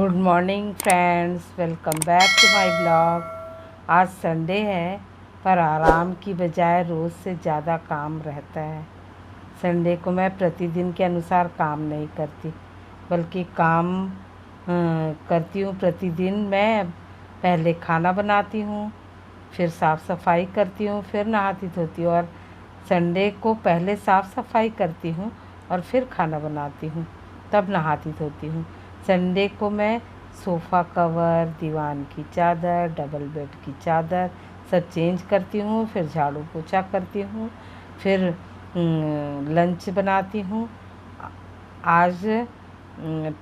Good morning friends, welcome back to my blog. आज Sunday है पर आराम की बजाय रोज़ से ज़्यादा काम रहता है। संडे को मैं प्रतिदिन के अनुसार काम नहीं करती, बल्कि काम करती हूँ। प्रतिदिन मैं पहले खाना बनाती हूँ, फिर साफ़ सफाई करती हूँ, फिर नहाती धोती हूँ। और संडे को पहले साफ़ सफाई करती हूँ और फिर खाना बनाती हूँ, तब नहाती धोती हूँ। संडे को मैं सोफ़ा कवर, दीवान की चादर, डबल बेड की चादर सब चेंज करती हूँ, फिर झाड़ू पोछा करती हूँ, फिर लंच बनाती हूँ। आज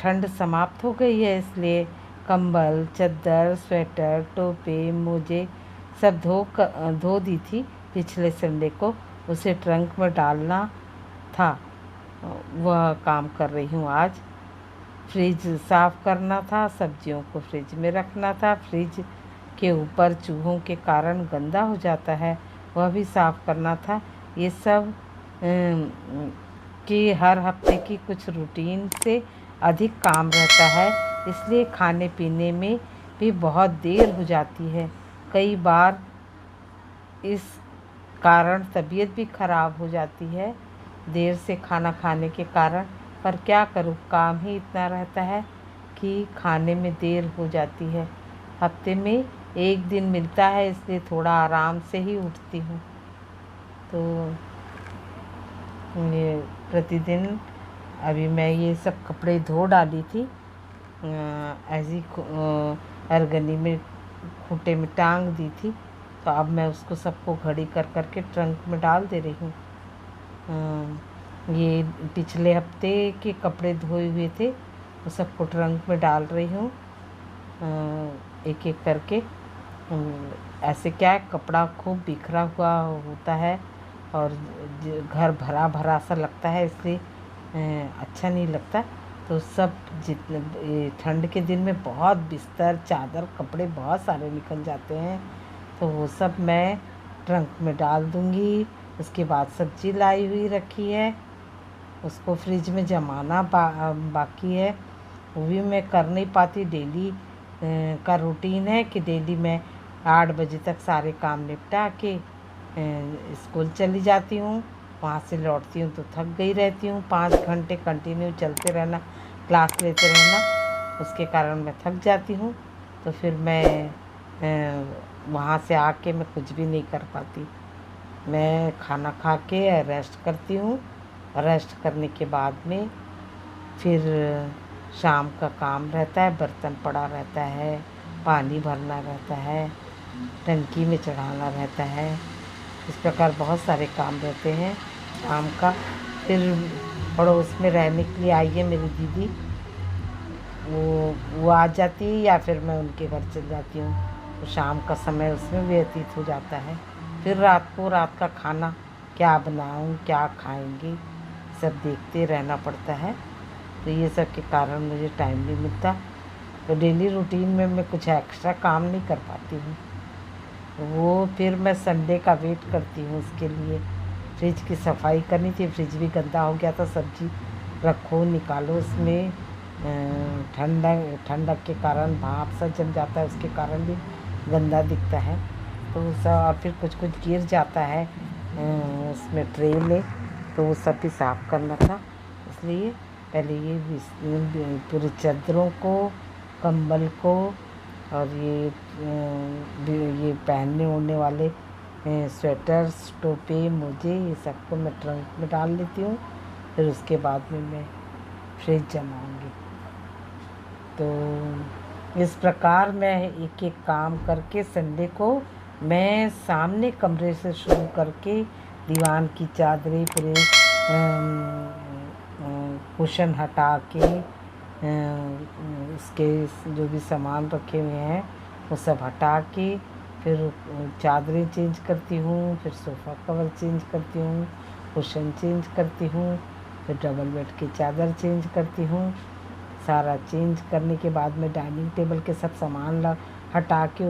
ठंड समाप्त हो गई है, इसलिए कंबल, चद्दर, स्वेटर, टोपे, मोजे सब धो दी थी पिछले संडे को। उसे ट्रंक में डालना था, वह काम कर रही हूँ आज। फ्रिज साफ़ करना था, सब्जियों को फ्रिज में रखना था। फ्रिज के ऊपर चूहों के कारण गंदा हो जाता है, वह भी साफ़ करना था। ये सब कि हर हफ्ते की कुछ रूटीन से अधिक काम रहता है, इसलिए खाने पीने में भी बहुत देर हो जाती है। कई बार इस कारण तबीयत भी खराब हो जाती है, देर से खाना खाने के कारण। पर क्या करूँ, काम ही इतना रहता है कि खाने में देर हो जाती है। हफ्ते में एक दिन मिलता है, इसलिए थोड़ा आराम से ही उठती हूँ। तो ये प्रतिदिन अभी मैं ये सब कपड़े धो डाली थी, ऐसी अरगनी में खूंटे में टांग दी थी। तो अब मैं उसको सबको घड़ी कर के ट्रंक में डाल दे रही हूँ। ये पिछले हफ्ते के कपड़े धोए हुए थे, वो सबको ट्रंक में डाल रही हूँ एक एक करके। ऐसे क्या है, कपड़ा खूब बिखरा हुआ होता है और घर भरा भरा सा लगता है, इसलिए अच्छा नहीं लगता। तो सब जितने ठंड के दिन में बहुत बिस्तर, चादर, कपड़े बहुत सारे निकल जाते हैं, तो वो सब मैं ट्रंक में डाल दूँगी। उसके बाद सब्ज़ी लाई हुई रखी है, उसको फ्रिज में जमाना बाकी है, वो भी मैं कर नहीं पाती। डेली का रूटीन है कि डेली मैं 8 बजे तक सारे काम निपटा के स्कूल चली जाती हूँ। वहाँ से लौटती हूँ तो थक गई रहती हूँ। 5 घंटे कंटिन्यू चलते रहना, क्लास लेते रहना, उसके कारण मैं थक जाती हूँ। तो फिर मैं वहाँ से आके मैं कुछ भी नहीं कर पाती। मैं खाना खा के रेस्ट करती हूँ। रेस्ट करने के बाद में फिर शाम का काम रहता है, बर्तन पड़ा रहता है, पानी भरना रहता है, टंकी में चढ़ाना रहता है। इस प्रकार बहुत सारे काम रहते हैं शाम का। फिर पड़ोस में रहने के लिए आई है मेरी दीदी, वो आ जाती है या फिर मैं उनके घर चल जाती हूँ, तो शाम का समय उसमें व्यतीत हो जाता है। फिर रात का खाना क्या बनाऊँ, क्या खाएंगे, सब देखते रहना पड़ता है। तो ये सब के कारण मुझे टाइम नहीं मिलता, तो डेली रूटीन में मैं कुछ एक्स्ट्रा काम नहीं कर पाती हूँ। वो फिर मैं संडे का वेट करती हूँ उसके लिए। फ्रिज की सफाई करनी थी, फ्रिज भी गंदा हो गया था। सब्ज़ी रखो, निकालो, उसमें ठंडक के कारण भाप सा जम जाता है, उसके कारण भी गंदा दिखता है। तो सब फिर कुछ गिर जाता है उसमें ट्रे में, तो वो सब भी साफ़ करना था। इसलिए पहले ये पूरी चादरों को, कंबल को और ये पहनने ओढ़ने वाले स्वेटर्स, टोपे, मोजे, ये सबको मैं ट्रंक में डाल लेती हूँ। फिर उसके बाद में मैं फ्रिज जमाऊँगी। तो इस प्रकार मैं एक एक काम करके संडे को मैं सामने कमरे से शुरू करके दीवान की चादरें, पूरे कुशन हटा के उसके जो भी सामान रखे हुए हैं वो सब हटा के फिर चादरें चेंज करती हूँ, फिर सोफ़ा कवर चेंज करती हूँ, कुशन चेंज करती हूँ, फिर डबल बेड की चादर चेंज करती हूँ। सारा चेंज करने के बाद में डाइनिंग टेबल के सब सामान हटा के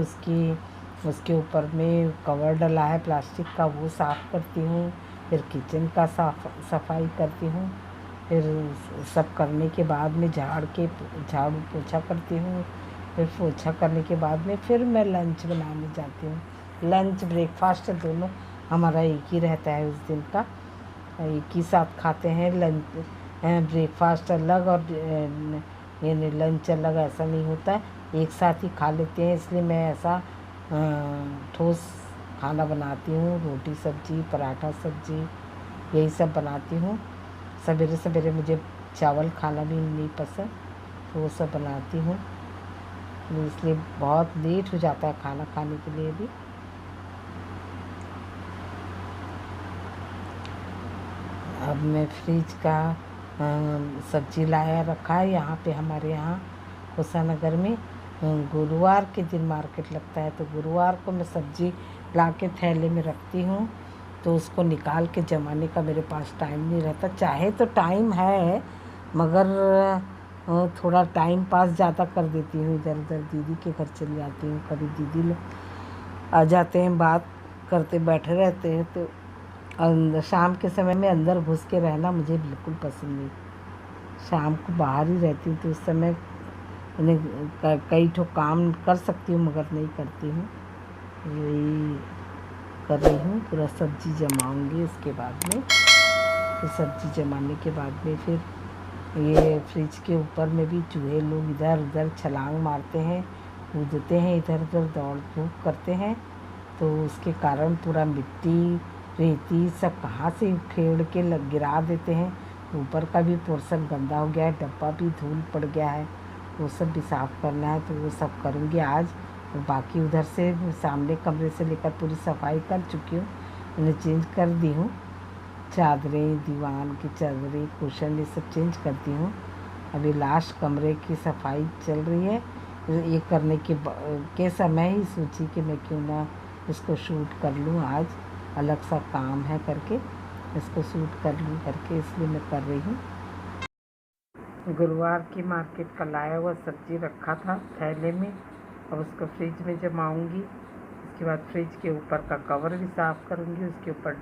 उसके ऊपर में कवर डला है प्लास्टिक का, वो साफ़ करती हूँ। फिर किचन का सफाई करती हूँ। फिर सब करने के बाद में झाड़ू पोछा करती हूँ। फिर पोछा करने के बाद में फिर मैं लंच बनाने जाती हूँ। लंच ब्रेकफास्ट दोनों हमारा एक ही रहता है उस दिन का, एक ही साथ खाते हैं। लंच ब्रेकफास्ट अलग और यानी लंच अलग ऐसा नहीं होता है, एक साथ ही खा लेते हैं। इसलिए मैं ऐसा ठोस खाना बनाती हूँ, रोटी सब्जी पराठा सब्जी यही सब बनाती हूँ। सवेरे सवेरे मुझे चावल खाना भी नहीं पसंद, तो वो सब बनाती हूँ, इसलिए बहुत लेट हो जाता है खाना खाने के लिए भी। अब मैं फ्रिज का सब्जी लाया रखा है यहाँ पे हमारे यहाँ कुशानगर में। गुरुवार के दिन मार्केट लगता है, तो गुरुवार को मैं सब्जी ला के थैले में रखती हूँ, तो उसको निकाल के जमाने का मेरे पास टाइम नहीं रहता। चाहे तो टाइम है, मगर थोड़ा टाइम पास ज़्यादा कर देती हूँ। इधर उधर दीदी के घर चली जाती हूँ, कभी दीदी लोग आ जाते हैं, बात करते बैठे रहते हैं। तो शाम के समय में अंदर घुस के रहना मुझे बिल्कुल पसंद नहीं। शाम को बाहर ही रहती हूँ, तो उस समय कई ठो काम कर सकती हूँ, मगर नहीं करती हूँ। यही कर रही हूँ। पूरा सब्जी जमाऊँगी, उसके बाद में फिर सब्जी जमाने के बाद में फिर ये फ्रिज के ऊपर में भी चूहे लोग इधर उधर छलांग मारते हैं, कूदते हैं, इधर उधर दौड़ धूप करते हैं, तो उसके कारण पूरा मिट्टी रेती सब कहाँ से उखेड़ के गिरा देते हैं। ऊपर का भी पोर्शन गंदा हो गया है, डब्बा भी धूल पड़ गया है, वो सब भी साफ़ करना है, तो वो सब करूँगी आज। और बाकी उधर से सामने कमरे से लेकर पूरी सफाई कर चुकी हूँ, उन्हें चेंज कर दी हूँ। चादरें, दीवान की चादरें, कुशन ये सब चेंज करती हूँ। अभी लास्ट कमरे की सफाई चल रही है। ये करने के समय ही सोची कि मैं क्यों ना इसको शूट कर लूँ आज, अलग सा काम है करके इसको शूट कर लूँ करके, इसलिए मैं कर रही हूँ। गुरुवार की मार्केट का लाया हुआ सब्जी रखा था थैले में, अब उसको फ्रिज में जमाऊँगी। उसके बाद फ्रिज के ऊपर का कवर भी साफ़ करूँगी, उसके ऊपर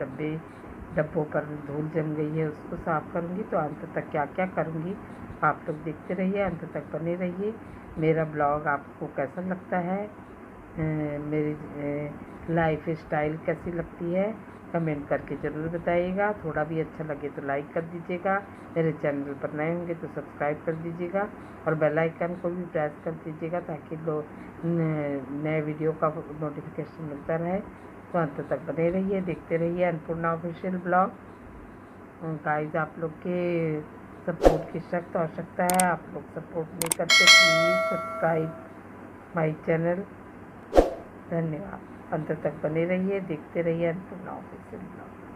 डब्बों पर धूल जम गई है, उसको साफ़ करूँगी। तो अंत तक क्या क्या करूँगी आप लोग देखते रहिए, अंत तक बने रहिए। मेरा ब्लॉग आपको कैसा लगता है, मेरी लाइफ स्टाइल कैसी लगती है, कमेंट करके ज़रूर बताइएगा। थोड़ा भी अच्छा लगे तो लाइक कर दीजिएगा, मेरे चैनल पर नए होंगे तो सब्सक्राइब कर दीजिएगा, और बेल आइकन को भी प्रेस कर दीजिएगा, ताकि नए वीडियो का नोटिफिकेशन मिलता रहे। तो अंत तक बने रहिए, देखते रहिए अन्नपूर्णा ऑफिशियल ब्लॉग। गाइस, आप लोग के सपोर्ट की सख्त आवश्यकता है, आप लोग सपोर्ट नहीं करते, प्लीज़ सब्सक्राइब माई चैनल। धन्यवाद। अंत तक बने रहिए, देखते रहिए अन्नपूर्णा ऑफिशियल ब्लॉग।